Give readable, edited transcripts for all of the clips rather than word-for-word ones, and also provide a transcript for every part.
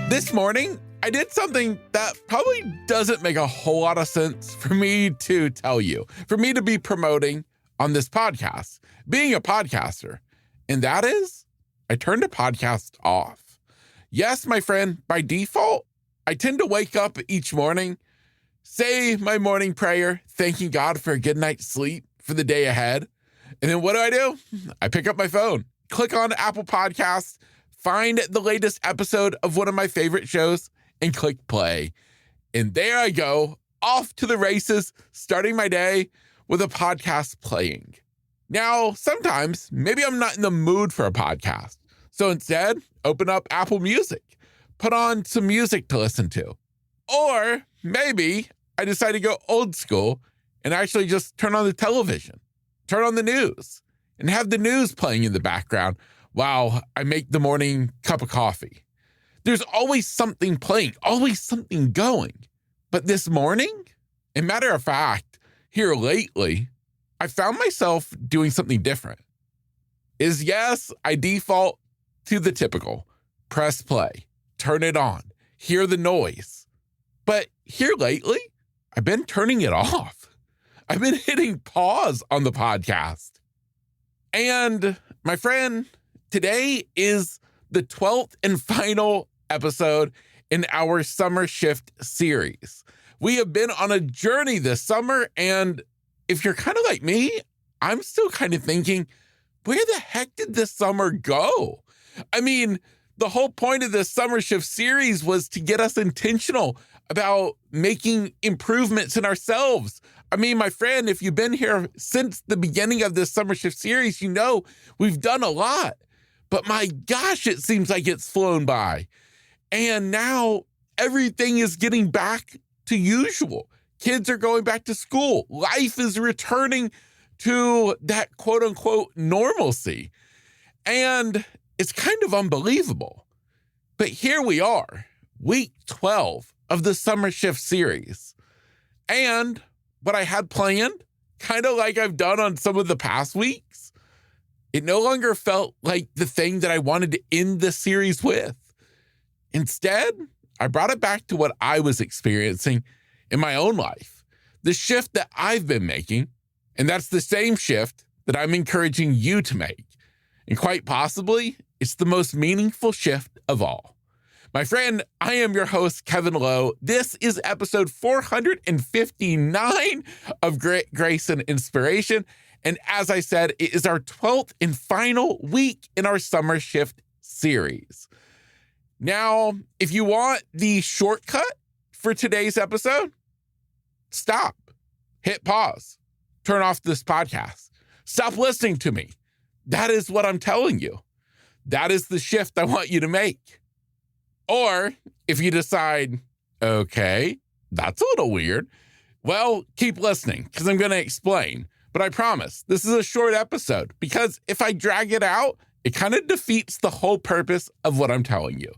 This morning, I did something that probably doesn't make a whole lot of sense for me to tell you, for me to be promoting on this podcast, being a podcaster. And that is, I turned a podcast off. Yes, my friend, by default, I tend to wake up each morning, say my morning prayer, thanking God for a good night's sleep for the day ahead. And then what do? I pick up my phone, click on Apple Podcasts, find the latest episode of one of my favorite shows, and click play. And there I go, off to the races, starting my day with a podcast playing. Now, sometimes, maybe I'm not in the mood for a podcast. So instead, open up Apple Music, put on some music to listen to. Or maybe I decide to go old school and actually just turn on the television, turn on the news, and have the news playing in the background while I make the morning cup of coffee. There's always something playing, always something going. But this morning, and matter of fact, here lately, I found myself doing something different. Yes, I default to the typical, press play, turn it on, hear the noise. But here lately, I've been turning it off. I've been hitting pause on the podcast. And my friend, today is the 12th and final episode in our Summer Shift series. We have been on a journey this summer, and if you're kind of like me, I'm still kind of thinking, where the heck did this summer go? I mean, the whole point of this Summer Shift series was to get us intentional about making improvements in ourselves. I mean, my friend, if you've been here since the beginning of this Summer Shift series, you know we've done a lot. But my gosh, it seems like it's flown by. And now everything is getting back to usual. Kids are going back to school. Life is returning to that quote unquote normalcy. And it's kind of unbelievable. But here we are, week 12 of the Summer Shift series. And what I had planned, kind of like I've done on some of the past weeks, it no longer felt like the thing that I wanted to end the series with. Instead, I brought it back to what I was experiencing in my own life, the shift that I've been making, and that's the same shift that I'm encouraging you to make. And quite possibly, it's the most meaningful shift of all. My friend, I am your host, Kevin Lowe. This is episode 459 of Grit, Grace, and Inspiration. And as I said, it is our 12th and final week in our Summer Shift series. Now, if you want the shortcut for today's episode, stop, hit pause, turn off this podcast, stop listening to me. That is what I'm telling you. That is the shift I want you to make. Or if you decide, okay, that's a little weird, well, keep listening because I'm going to explain. But I promise this is a short episode because if I drag it out, it kind of defeats the whole purpose of what I'm telling you.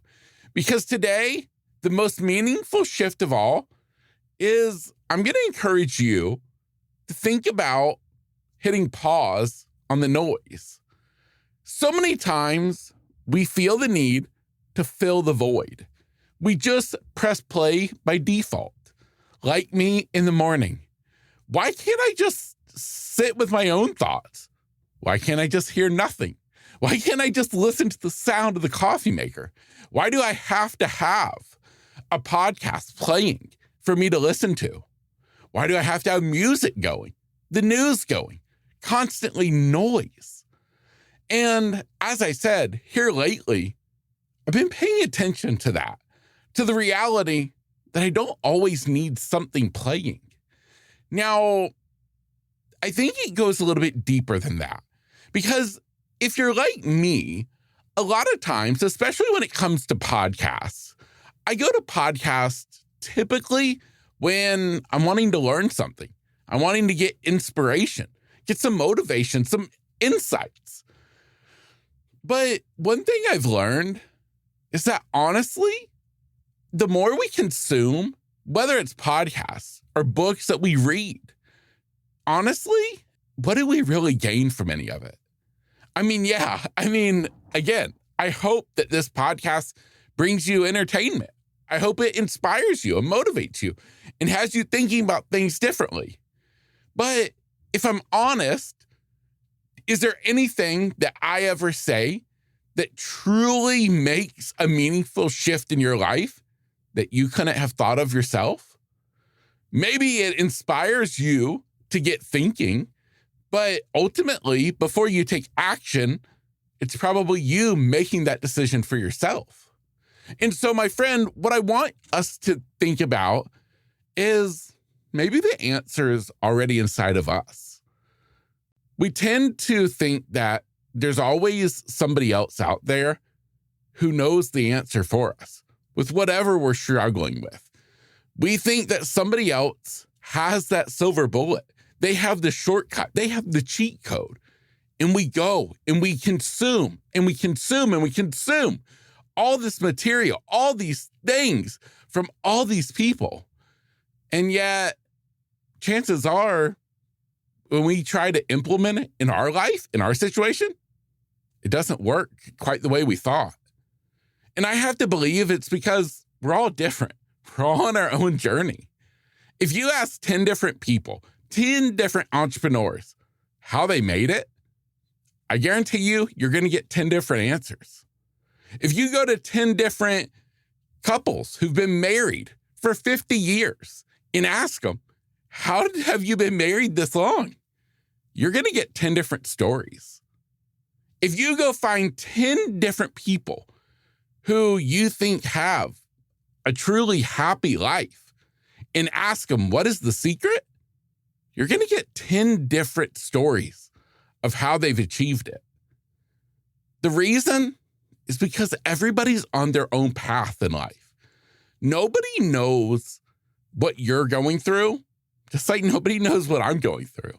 Because today, the most meaningful shift of all is I'm going to encourage you to think about hitting pause on the noise. So many times we feel the need to fill the void. We just press play by default, like me in the morning. Why can't I just sit with my own thoughts? Why can't I just hear nothing? Why can't I just listen to the sound of the coffee maker? Why do I have to have a podcast playing for me to listen to? Why do I have to have music going, the news going, constantly noise? And as I said, here lately, I've been paying attention to that, to the reality that I don't always need something playing. Now, I think it goes a little bit deeper than that, because if you're like me, a lot of times, especially when it comes to podcasts, I go to podcasts typically when I'm wanting to learn something. I'm wanting to get inspiration, get some motivation, some insights. But one thing I've learned is that honestly, the more we consume, whether it's podcasts or books that we read, honestly, what do we really gain from any of it? Again, I hope that this podcast brings you entertainment. I hope it inspires you and motivates you and has you thinking about things differently. But if I'm honest, is there anything that I ever say that truly makes a meaningful shift in your life that you couldn't have thought of yourself? Maybe it inspires you to get thinking, but ultimately, before you take action, it's probably you making that decision for yourself. And so, my friend, what I want us to think about is maybe the answer is already inside of us. We tend to think that there's always somebody else out there who knows the answer for us with whatever we're struggling with. We think that somebody else has that silver bullet. They have the shortcut. They have the cheat code. And we go and we consume and we consume and we consume all this material, all these things from all these people. And yet, chances are, when we try to implement it in our life, in our situation, it doesn't work quite the way we thought. And I have to believe it's because we're all different. We're all on our own journey. If you ask 10 different people, 10 different entrepreneurs, how they made it, I guarantee you're going to get 10 different answers. If you go to 10 different couples who've been married for 50 years and ask them, how have you been married this long? You're going to get 10 different stories. If you go find 10 different people who you think have a truly happy life and ask them, what is the secret? You're going to get 10 different stories of how they've achieved it. The reason is because everybody's on their own path in life. Nobody knows what you're going through, just like nobody knows what I'm going through.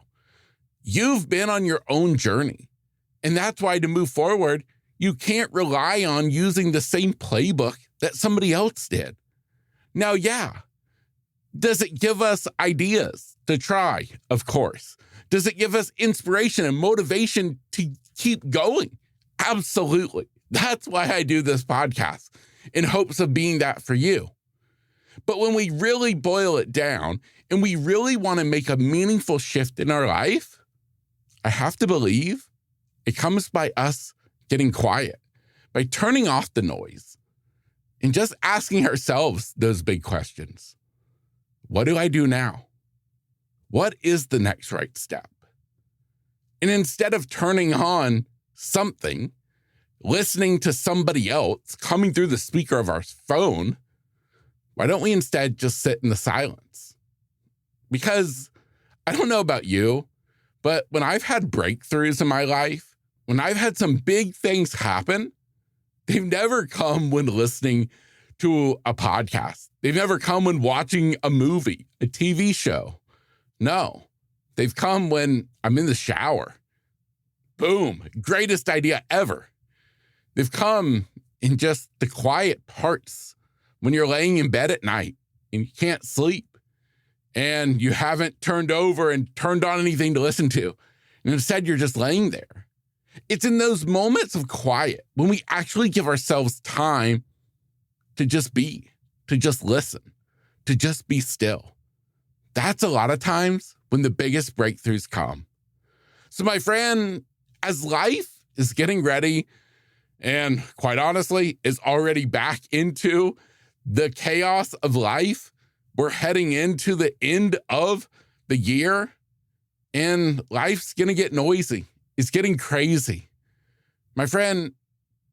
You've been on your own journey. And that's why to move forward, you can't rely on using the same playbook that somebody else did. Now, yeah, does it give us ideas to try? Of course. Does it give us inspiration and motivation to keep going? Absolutely. That's why I do this podcast, in hopes of being that for you. But when we really boil it down and we really want to make a meaningful shift in our life, I have to believe it comes by us getting quiet, by turning off the noise and just asking ourselves those big questions. What do I do now? What is the next right step? And instead of turning on something, listening to somebody else coming through the speaker of our phone, why don't we instead just sit in the silence? Because I don't know about you, but when I've had breakthroughs in my life, when I've had some big things happen, they've never come when listening to a podcast. They've never come when watching a movie, a TV show. No, they've come when I'm in the shower. Boom, greatest idea ever. They've come in just the quiet parts when you're laying in bed at night and you can't sleep and you haven't turned over and turned on anything to listen to. And instead, you're just laying there. It's in those moments of quiet when we actually give ourselves time to just be, to just listen, to just be still. That's a lot of times when the biggest breakthroughs come. So my friend, as life is getting ready and quite honestly is already back into the chaos of life, we're heading into the end of the year and life's going to get noisy. It's getting crazy. My friend,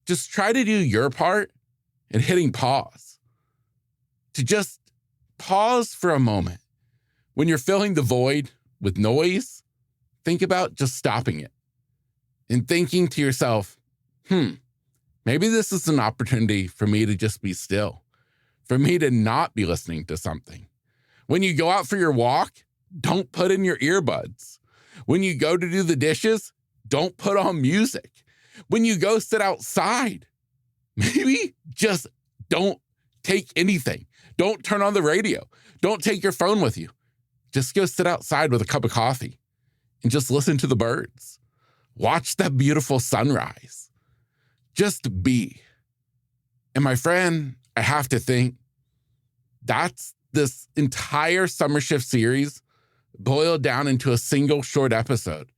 just try to do your part in hitting pause. To just pause for a moment. When you're filling the void with noise, think about just stopping it and thinking to yourself, maybe this is an opportunity for me to just be still, for me to not be listening to something. When you go out for your walk, don't put in your earbuds. When you go to do the dishes, don't put on music. When you go sit outside, maybe just don't take anything. Don't turn on the radio. Don't take your phone with you. Just go sit outside with a cup of coffee and just listen to the birds. Watch that beautiful sunrise. Just be. And my friend, I have to think that's this entire summer shift series boiled down into a single short episode.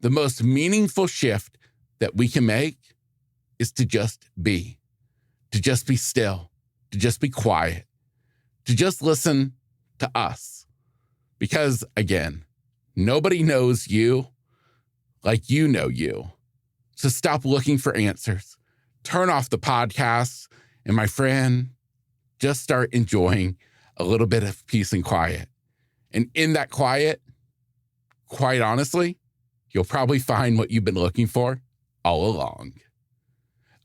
The most meaningful shift that we can make is to just be still, to just be quiet, to just listen to us. Because again, nobody knows you like you know you. So stop looking for answers. Turn off the podcasts, and my friend, just start enjoying a little bit of peace and quiet. And in that quiet, quite honestly, you'll probably find what you've been looking for all along.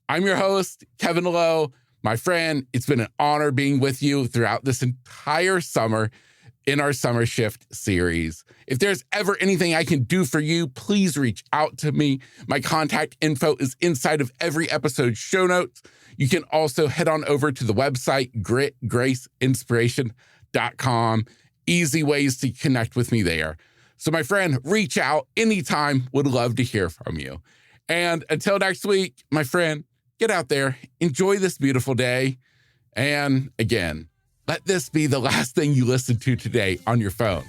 I'm your host, Kevin Lowe. My friend, it's been an honor being with you throughout this entire summer in our Summer Shift series. If there's ever anything I can do for you, please reach out to me. My contact info is inside of every episode show notes. You can also head on over to the website, gritgraceinspiration.com. Easy ways to connect with me there. So my friend, reach out anytime. Would love to hear from you. And until next week, my friend, get out there, enjoy this beautiful day. And again, let this be the last thing you listen to today on your phone.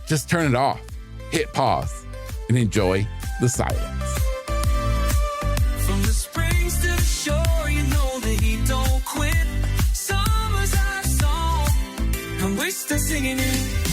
Just turn it off, hit pause, and enjoy the silence. From the springs to the shore, you know that he don't quit. Summer's our song, and we're still singing it.